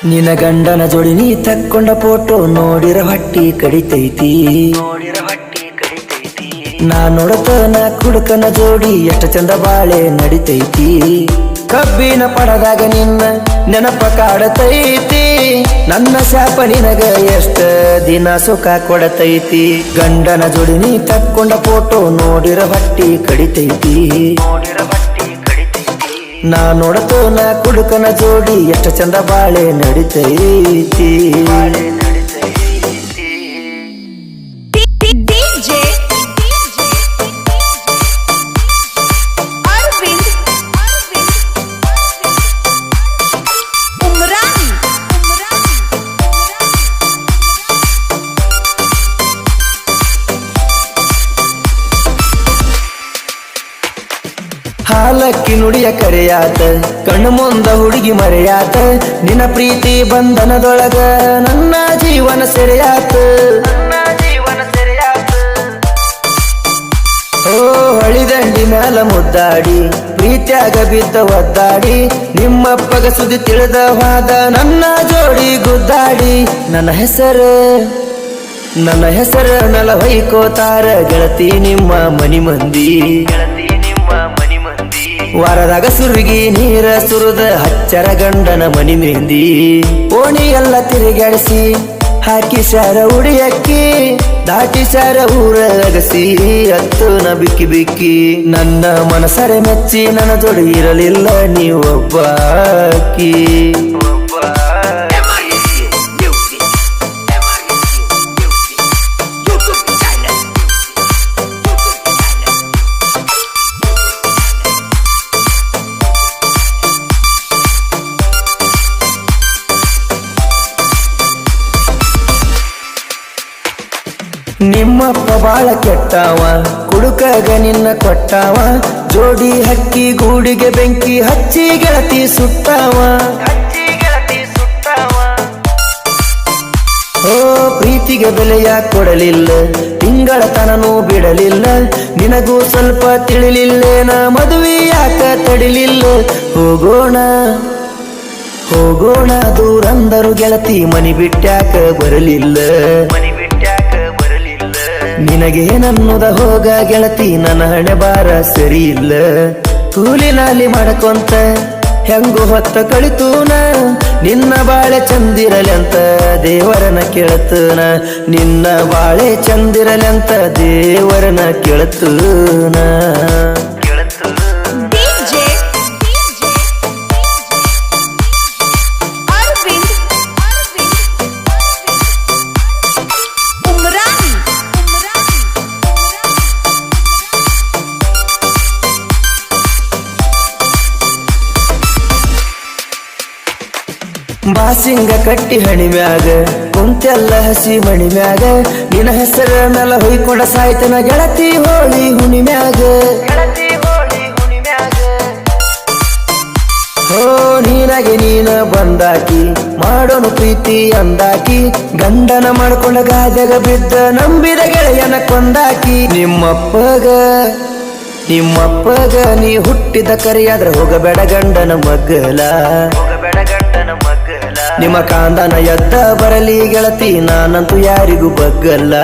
ನಿನ ಗಂಡನ ಜೋಡಿ ನೀ ತಕ್ಕೊಂಡ ಫೋಟೋ ನೋಡಿರ ಹೊಟ್ಟಿ ಕಡಿತೈತಿ ನಾ ನೋಡತನ ಕುಡುಕನ ಜೋಡಿ ಎಷ್ಟ ಚಂದ ಬಾಳೆ ನಡಿತೈತಿ ಕಬ್ಬಿನ ಪಡದಾಗ ನಿನ್ನ ನೆನಪ ಕಾಡತೈತಿ ನನ್ನ ಶಾಪ ನಿನಗ ಎಷ್ಟ ದಿನ ಸುಖ ಕೊಡತೈತಿ ಗಂಡನ ಜೋಡಿ ನೀ ತಕ್ಕೊಂಡ ಫೋಟೋ ನೋಡಿರ ಹೊಟ್ಟಿ ಕಡಿತೈತಿ ನಾ ನೋಡತನ ಕುಡುಕನ ಜೋಡಿ ಎಷ್ಟ ಚಂದ ಬಾಳೆ ನಡಿತೈತಿ ಹಾಲಕ್ಕಿ ನುಡಿಯ ಕರೆಯಾತ ಕಣ್ಣು ಮುಂದ ಹುಡುಗಿ ಮರೆಯಾತ ನಿನ್ನ ಪ್ರೀತಿ ಬಂಧನದೊಳಗ ನನ್ನ ಜೀವನ ಸೆರೆಯಾತ ಓ ಹಳಿದಂಡಿ ಮ್ಯಾಲ ಮುದ್ದಾಡಿ ಪ್ರೀತ್ಯಾಗ ಬಿದ್ದ ಒದ್ದಾಡಿ ನಿಮ್ಮಪ್ಪಗ ಸುದ್ದಿ ತಿಳಿದ ವಾದ ನನ್ನ ಜೋಡಿ ಗುದ್ದಾಡಿ ನನ್ನ ಹೆಸರು ಮೆಲ ಹೊಯ್ಕೋತಾರ ಗೆಳತಿ ನಿಮ್ಮ ಮನಿ ಮಂದಿ ವಾರದಾಗ ಸುರುಗಿ ನೀರ ಸುರುದ ಹಚ್ಚರ ಗಂಡನ ಮನಿ ಮೆಹಂದಿ ಓಣಿ ಎಲ್ಲ ತಿರುಗಾಡಿಸಿ ಹಾಕಿ ಶಾರ ಉಡಿಯಕ್ಕಿ ದಾಟಿ ಶಾರ ಊರ ಅಗಸಿ ಹತ್ತು ನ ಬಿಕ್ಕಿ ಬಿಕ್ಕಿ ನನ್ನ ಮನಸರೆ ಮೆಚ್ಚಿ ನನ್ನ ಜೋಡಿ ಇರಲಿಲ್ಲ ನೀವೊಬ್ಬಾಕಿ ನಿಮ್ಮಪ್ಪ ಬಾಳ ಕೆಟ್ಟವ ಕುಡುಕಗ ನಿನ್ನ ಕೊಟ್ಟವ ಜೋಡಿ ಹಕ್ಕಿ ಗೂಡಿಗೆ ಬೆಂಕಿ ಹಚ್ಚಿ ಗೆಳತಿ ಸುಟ್ಟವ ಓ ಪ್ರೀತಿಗೆ ಬೆಲೆಯ ಕೊಡಲಿಲ್ಲ ತಿಂಗಳ ತನನೂ ಬಿಡಲಿಲ್ಲ ನಿನಗೂ ಸ್ವಲ್ಪ ತಿಳಿಲಿಲ್ಲೇನ ಮದುವೆ ಯಾಕ ತಡಿಲಿಲ್ಲ ಹೋಗೋಣ ದೂರಂದರು ಗೆಳತಿ ಮನಿ ಬಿಟ್ಟ್ಯಾಕ ಬರಲಿಲ್ಲ ನಿನಗೇನನ್ನುದ ಹೋಗ ಗೆಳತಿ ನನ್ನ ಹಣೆ ಬಾರ ಸರಿ ಇಲ್ಲ ಕೂಲಿ ನಾಲಿ ಮಾಡ್ಕೊಂತ ಹೆಂಗು ಹೊತ್ತ ಕಳಿತೂನ ನಿನ್ನ ಬಾಳೆ ಚಂದಿರಲೆಂತ ದೇವರನ ಕೇಳತನ ನಿನ್ನ ಬಾಳೆ ಚಂದಿರಲೆಂತ ದೇವರನ ಕೇಳತನ ಬಾಸಿಂಗ ಕಟ್ಟಿ ಹಣಿಮ್ಯಾಗ ಕುಂತೆಲ್ಲ ಹಸಿ ಮಣಿಮ್ಯಾಗ ನಿನ್ನ ಹೆಸರ ಮೆಲ ಹೊಯ್ಕೊಂಡ ಸಾಯ್ತನ ಗೆಳತಿ ಹೋಳಿ ಹುಣಿಮ್ಯಾಗ ಹೋ ನೀನಾಗೆ ನೀನ ಬಂದಾಕಿ ಮಾಡೋನು ಪ್ರೀತಿ ಅಂದಾಕಿ ಗಂಡನ ಮಾಡ್ಕೊಂಡ ಗಾಜಗ ಬಿದ್ದ ನಂಬಿದ ಗೆಳೆಯನ ಕೊಂದಾಕಿ ನಿಮ್ಮಪ್ಪಗ ನೀ ಹುಟ್ಟಿದ ಕರಿಯಾದ್ರ ಹೋಗಬೇಡ ಗಂಡನ ಮಗ್ಗಲ ನಿಮ್ಮ ಕಾಂದನ ಎದ್ದ ಬರಲಿ ಗೆಳತಿ ನಾನಂತೂ ಯಾರಿಗೂ ಬಗ್ಗಲ್ಲ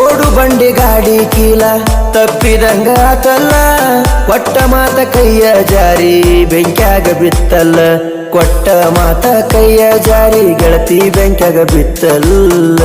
ಓಡು ಬಂಡಿ ಗಾಡಿ ಕೀಲ ತಪ್ಪಿದಂಗ ಆತಲ್ಲ ಕೊಟ್ಟ ಮಾತ ಕೈಯ ಜಾರಿ ಬೆಂಕ್ಯಾಗ ಬಿತ್ತಲ್ಲ ಕೊಟ್ಟ ಮಾತ ಕೈಯ ಜಾರಿ ಗೆಳತಿ ಬೆಂಕ್ಯಾಗ ಬಿತ್ತಲ್ಲ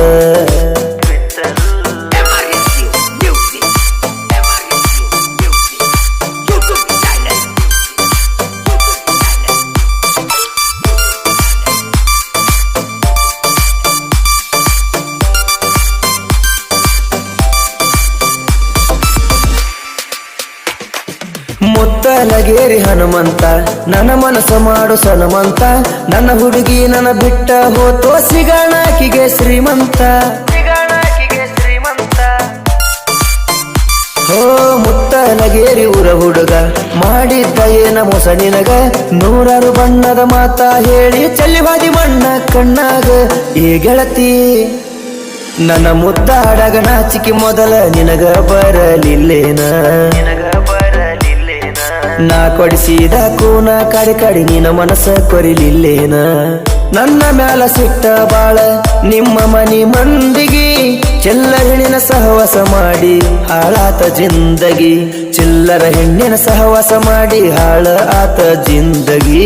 ಮುತ್ತಲಗೇರಿ ಹನುಮಂತ ನನ್ನ ಮನಸ್ಸ ಮಾಡು ಸನಮಂತ ನನ್ನ ಹುಡುಗಿ ನನ್ನ ಬಿಟ್ಟ ಹೋತೋ ಸಿಗಣಾಕಿಗೆ ಶ್ರೀಮಂತ ಹೋ ಮುತ್ತಲಗೇರಿ ಊರ ಹುಡುಗ ಮಾಡಿದ್ದ ಏನ ಮೋಸ ನಿನಗ ನೂರಾರು ಬಣ್ಣದ ಮಾತ ಹೇಳಿ ಚಲ್ಲಿವಾದಿ ಮಣ್ಣ ಕಣ್ಣಾಗ ಈ ಗೆಳತಿ ನನ್ನ ಮುದ್ದಾಡಗ ನಾಚಿಕೆ ಮೊದಲ ನಿನಗ ಬರಲಿಲ್ಲೇನ ನಾ ಕೊಡಿಸಿದ ಕೂನ ಕಡಿ ಕಡಿ ನಿನ್ನ ಮನಸ್ಸ ಕೊರಿಲಿಲ್ಲೇನ ನನ್ನ ಮ್ಯಾಲ ಸಿಟ್ಟ ಬಾಳ ನಿಮ್ಮ ಮನಿ ಮಂದಿಗಿ ಚಿಲ್ಲರ ಹೆಣ್ಣಿನ ಸಹವಾಸ ಮಾಡಿ ಹಾಳಾತ ಜಿಂದಗಿ ಚಿಲ್ಲರ ಹೆಣ್ಣಿನ ಸಹವಾಸ ಮಾಡಿ ಹಾಳ ಆತ ಜಿಂದಗಿ